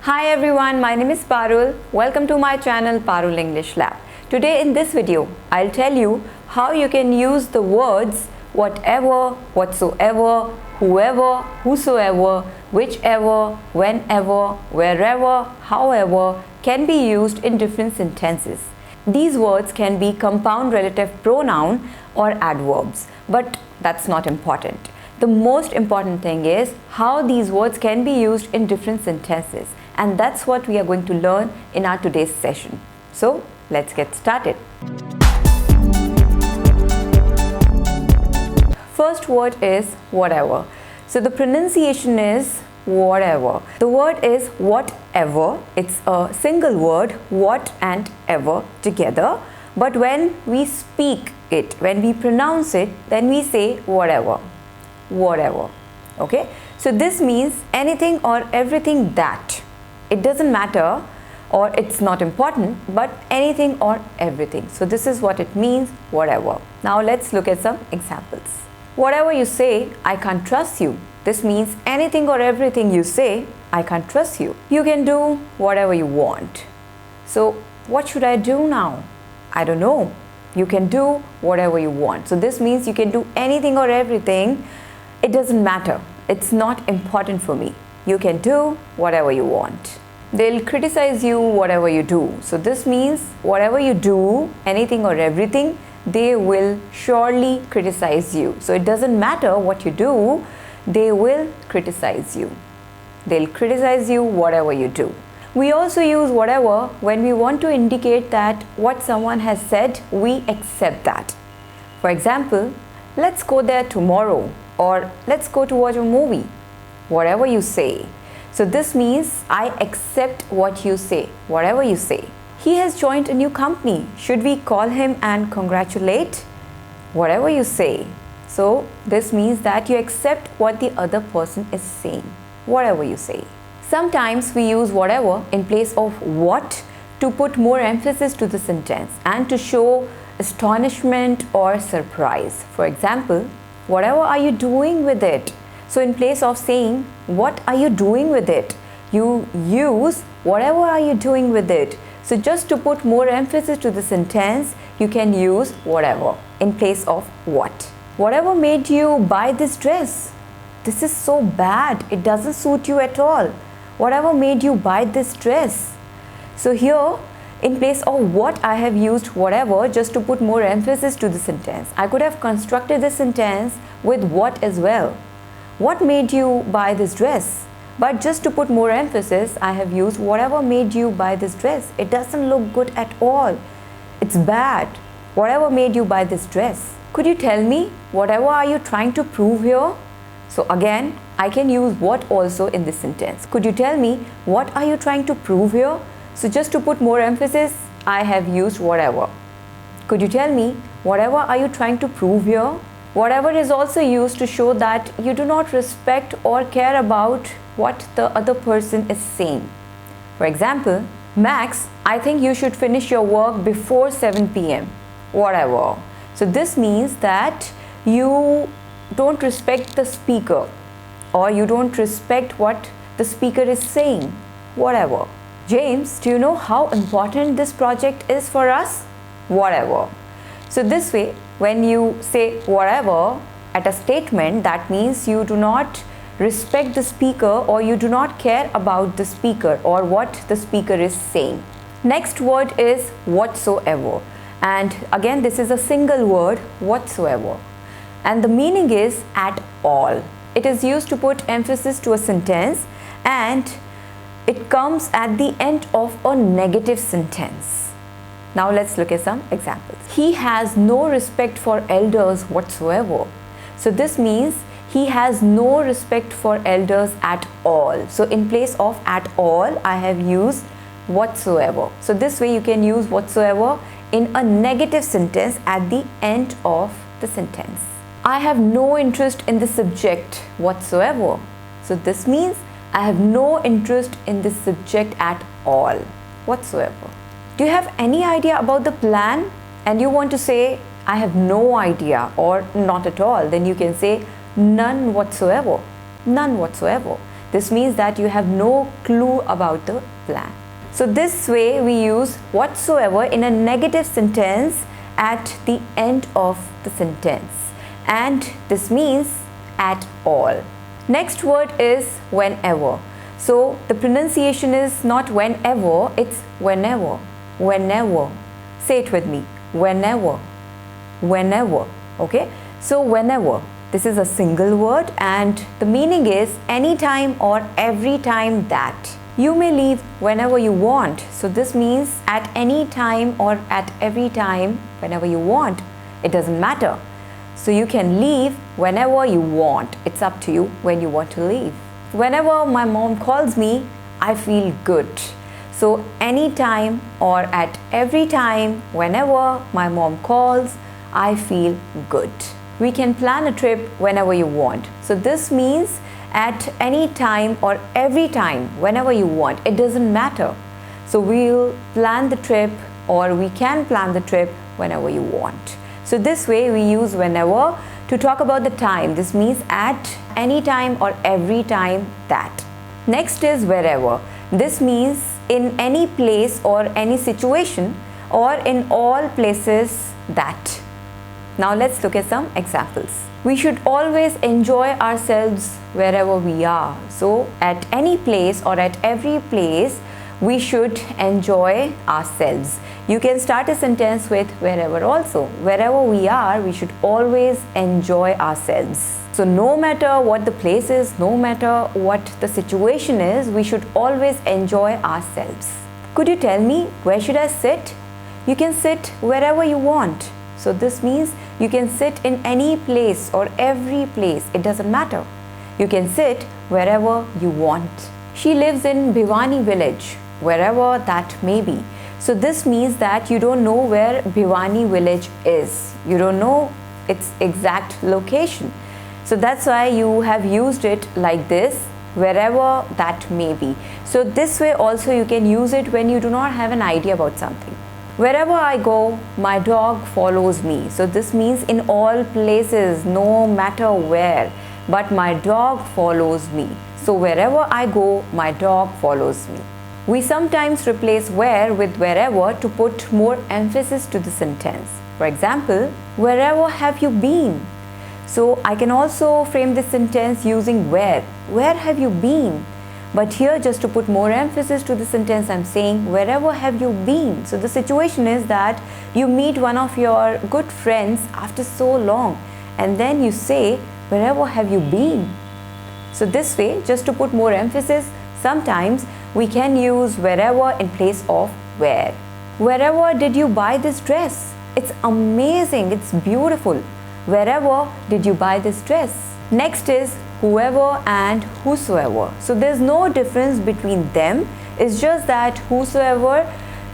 Hi everyone, my name is Parul. Welcome to my channel Parul English Lab. Today in this video, I'll tell you how you can use the words whatever, whatsoever, whoever, whosoever, whichever, whenever, wherever, however can be used in different sentences. These words can be compound relative pronoun or adverbs, but that's not important. The most important thing is how these words can be used in different sentences, and that's what we are going to learn in our today's session. So let's get started. First word is whatever. So the pronunciation is whatever. The word is whatever. It's a single word, what and ever together. But when we speak it, when we pronounce it, then we say whatever. Whatever. Okay, so this means anything or everything that. It doesn't matter or it's not important, but anything or everything. So this is what it means, whatever. Now let's look at some examples. Whatever you say, I can't trust you. This means anything or everything you say, I can't trust you. You can do whatever you want. So what should I do now? I don't know. You can do whatever you want. So this means you can do anything or everything. It doesn't matter. It's not important for me. You can do whatever you want. They'll criticize you whatever you do. So this means whatever you do, anything or everything, they will surely criticize you. So it doesn't matter what you do, they will criticize you. They'll criticize you whatever you do. We also use whatever when we want to indicate that what someone has said, we accept that. For example, let's go there tomorrow, or let's go to watch a movie. Whatever you say. So this means I accept what you say, whatever you say. He has joined a new company. Should we call him and congratulate? Whatever you say. So this means that you accept what the other person is saying, whatever you say. Sometimes we use whatever in place of what to put more emphasis to the sentence and to show astonishment or surprise. For example, whatever are you doing with it? So in place of saying, what are you doing with it? You use, whatever are you doing with it? So just to put more emphasis to the sentence, you can use whatever in place of what. Whatever made you buy this dress? This is so bad. It doesn't suit you at all. Whatever made you buy this dress? So here, in place of what, I have used whatever just to put more emphasis to the sentence. I could have constructed the sentence with what as well. What made you buy this dress? But just to put more emphasis, I have used whatever made you buy this dress. It doesn't look good at all. It's bad. Whatever made you buy this dress? Could you tell me whatever are you trying to prove here? So again, I can use what also in this sentence. Could you tell me what are you trying to prove here? So just to put more emphasis, I have used whatever. Could you tell me whatever are you trying to prove here? Whatever is also used to show that you do not respect or care about what the other person is saying. For example, Max, I think you should finish your work before 7 p.m. Whatever. So this means that you don't respect the speaker or you don't respect what the speaker is saying. Whatever. James, do you know how important this project is for us? Whatever. So this way, when you say whatever at a statement, that means you do not respect the speaker or you do not care about the speaker or what the speaker is saying. Next word is whatsoever. And again, this is a single word, whatsoever. And the meaning is at all. It is used to put emphasis to a sentence and it comes at the end of a negative sentence. Now let's look at some examples. He has no respect for elders whatsoever. So this means he has no respect for elders at all. So in place of at all, I have used whatsoever. So this way you can use whatsoever in a negative sentence at the end of the sentence. I have no interest in this subject whatsoever. So this means I have no interest in this subject at all whatsoever. Do you have any idea about the plan? And you want to say, I have no idea or not at all. Then you can say none whatsoever. None whatsoever. This means that you have no clue about the plan. So this way we use whatsoever in a negative sentence at the end of the sentence, and this means at all. Next word is whenever. So the pronunciation is not whenever, it's whenever. Whenever. Say it with me. Whenever. Whenever. Okay? So whenever. This is a single word and the meaning is anytime or every time that. You may leave whenever you want. So this means at any time or at every time, whenever you want. It doesn't matter. So you can leave whenever you want. It's up to you when you want to leave. Whenever my mom calls me, I feel good. So anytime or at every time, whenever my mom calls, I feel good. We can plan a trip whenever you want. So this means at any time or every time, whenever you want. It doesn't matter. So we'll plan the trip or we can plan the trip whenever you want. So this way we use whenever to talk about the time. This means at any time or every time that. Next is wherever. This means in any place or any situation or in all places that. Now let's look at some examples. We should always enjoy ourselves wherever we are. So at any place or at every place, we should enjoy ourselves. You can start a sentence with wherever also. Wherever we are, we should always enjoy ourselves. So no matter what the place is, no matter what the situation is, we should always enjoy ourselves. Could you tell me where should I sit? You can sit wherever you want. So this means you can sit in any place or every place. It doesn't matter. You can sit wherever you want. She lives in Bhiwani village, wherever that may be. So this means that you don't know where Bhiwani village is. You don't know its exact location. So that's why you have used it like this, wherever that may be. So this way also you can use it when you do not have an idea about something. Wherever I go, my dog follows me. So this means in all places, no matter where, but my dog follows me. So wherever I go, my dog follows me. We sometimes replace where with wherever to put more emphasis to the sentence. For example, wherever have you been? So I can also frame this sentence using where. Where have you been? But here, just to put more emphasis to the sentence, I'm saying wherever have you been? So the situation is that you meet one of your good friends after so long and then you say, wherever have you been? So this way, just to put more emphasis, sometimes we can use wherever in place of where. Wherever did you buy this dress? It's amazing, it's beautiful. Wherever did you buy this dress? Next is whoever and whosoever. So there's no difference between them. It's just that whosoever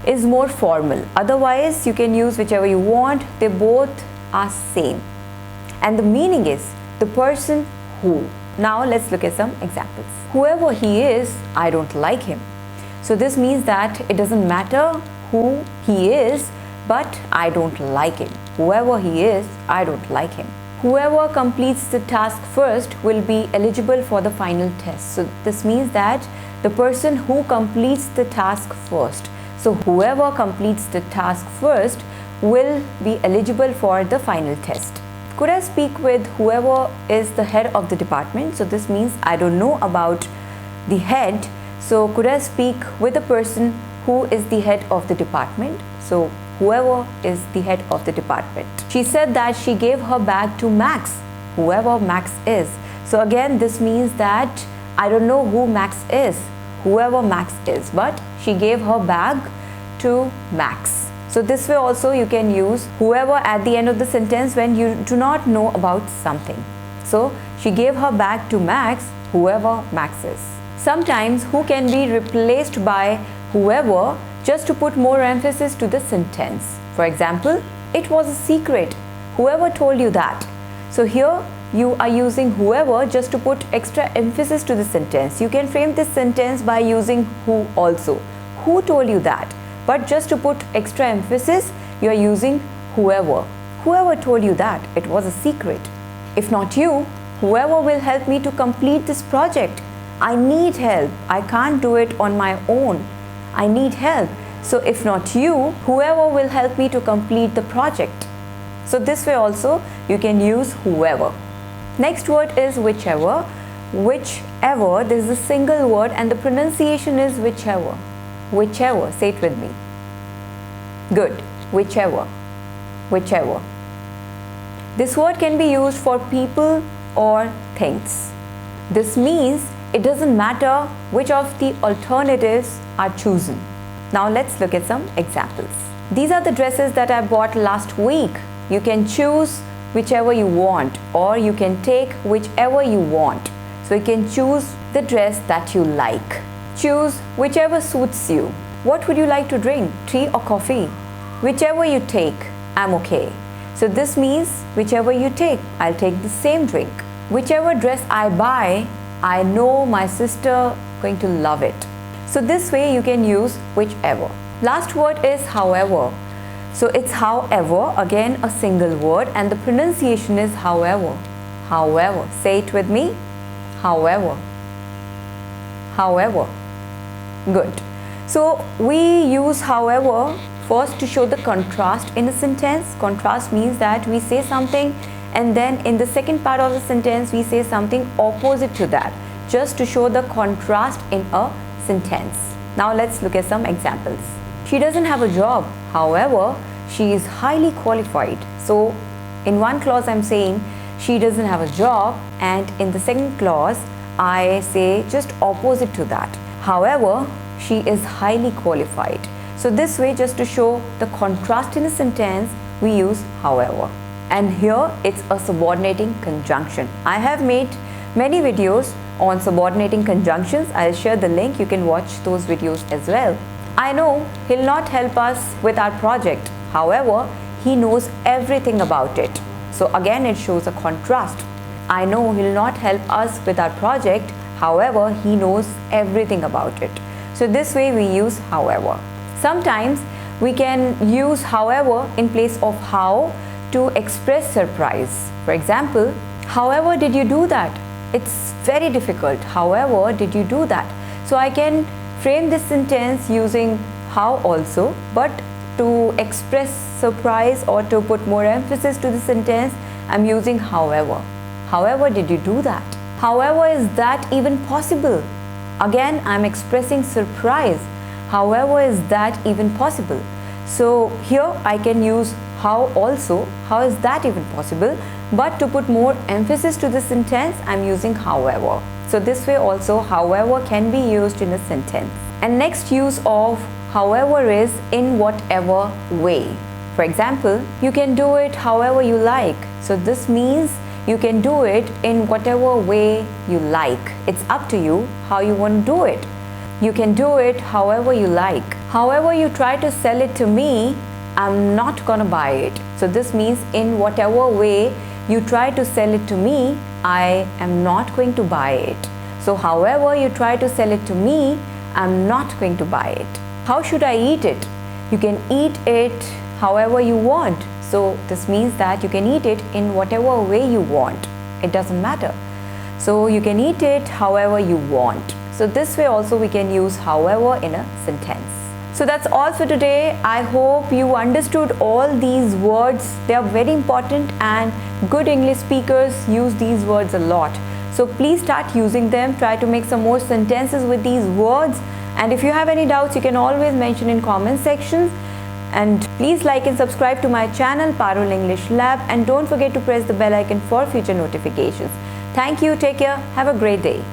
is more formal. Otherwise, you can use whichever you want. They both are same. And the meaning is the person who. Now let's look at some examples. Whoever he is, I don't like him. So this means that it doesn't matter who he is, but I don't like him. Whoever he is, I don't like him. Whoever completes the task first will be eligible for the final test. So this means that the person who completes the task first. So whoever completes the task first will be eligible for the final test. Could I speak with whoever is the head of the department? So this means I don't know about the head. So could I speak with the person who is the head of the department? So whoever is the head of the department. She said that she gave her bag to Max, whoever Max is. So again, this means that I don't know who Max is, whoever Max is, but she gave her bag to Max. So this way also you can use whoever at the end of the sentence when you do not know about something. So she gave her bag to Max, whoever Max is. Sometimes who can be replaced by whoever just to put more emphasis to the sentence. For example, it was a secret. Whoever told you that? So here you are using whoever just to put extra emphasis to the sentence. You can frame this sentence by using who also. Who told you that? But just to put extra emphasis, you are using whoever. Whoever told you that? It was a secret. If not you, whoever will help me to complete this project? I need help. I can't do it on my own. I need help. So if not you, whoever will help me to complete the project. So this way also you can use whoever. Next word is whichever. Whichever, this is a single word and the pronunciation is whichever. Whichever, say it with me. Good. Whichever. Whichever. This word can be used for people or things. This means it doesn't matter which of the alternatives are chosen. Now let's look at some examples. These are the dresses that I bought last week. You can choose whichever you want, or you can take whichever you want. So you can choose the dress that you like. Choose whichever suits you. What would you like to drink? Tea or coffee? Whichever you take, I'm okay. So this means whichever you take, I'll take the same drink. Whichever dress I buy, I know my sister going to love it. So this way you can use whichever. Last word is however. So it's however, again a single word, and the pronunciation is however. However, say it with me. However. However. Good. So we use however first to show the contrast in a sentence. Contrast means that we say something and then in the second part of the sentence we say something opposite to that, just to show the contrast in a sentence. Now let's look at some examples. She doesn't have a job, however she is highly qualified. So in one clause I'm saying she doesn't have a job, and in the second clause I say just opposite to that. However, she is highly qualified. So this way, just to show the contrast in a sentence, we use however. And here it's a subordinating conjunction. I have made many videos on subordinating conjunctions. I'll share the link. You can watch those videos as well. I know he'll not help us with our project. However, he knows everything about it. So again, it shows a contrast. I know he'll not help us with our project. However, he knows everything about it. So this way we use however. Sometimes we can use however in place of how to express surprise. For example, however did you do that? It's very difficult. However did you do that? So I can frame this sentence using how also, but to express surprise or to put more emphasis to the sentence, I'm using however. However did you do that? However is that even possible? Again, I'm expressing surprise. However is that even possible? So here I can use how also. How is that even possible? But to put more emphasis to the sentence, I'm using however. So this way also however can be used in a sentence. And next use of however is in whatever way. For example, you can do it however you like. So this means you can do it in whatever way you like. It's up to you how you want to do it. You can do it however you like. However you try to sell it to me, I'm not gonna buy it. So this means in whatever way you try to sell it to me, I am not going to buy it. So however you try to sell it to me, I'm not going to buy it. How should I eat it? You can eat it however you want. So this means that you can eat it in whatever way you want. It doesn't matter. So you can eat it however you want. So this way also we can use however in a sentence. So that's all for today. I hope you understood all these words. They are very important and good English speakers use these words a lot. So please start using them. Try to make some more sentences with these words. And if you have any doubts, you can always mention in comment sections. And please like and subscribe to my channel Parul English Lab, and don't forget to press the bell icon for future notifications. Thank you, take care, have a great day.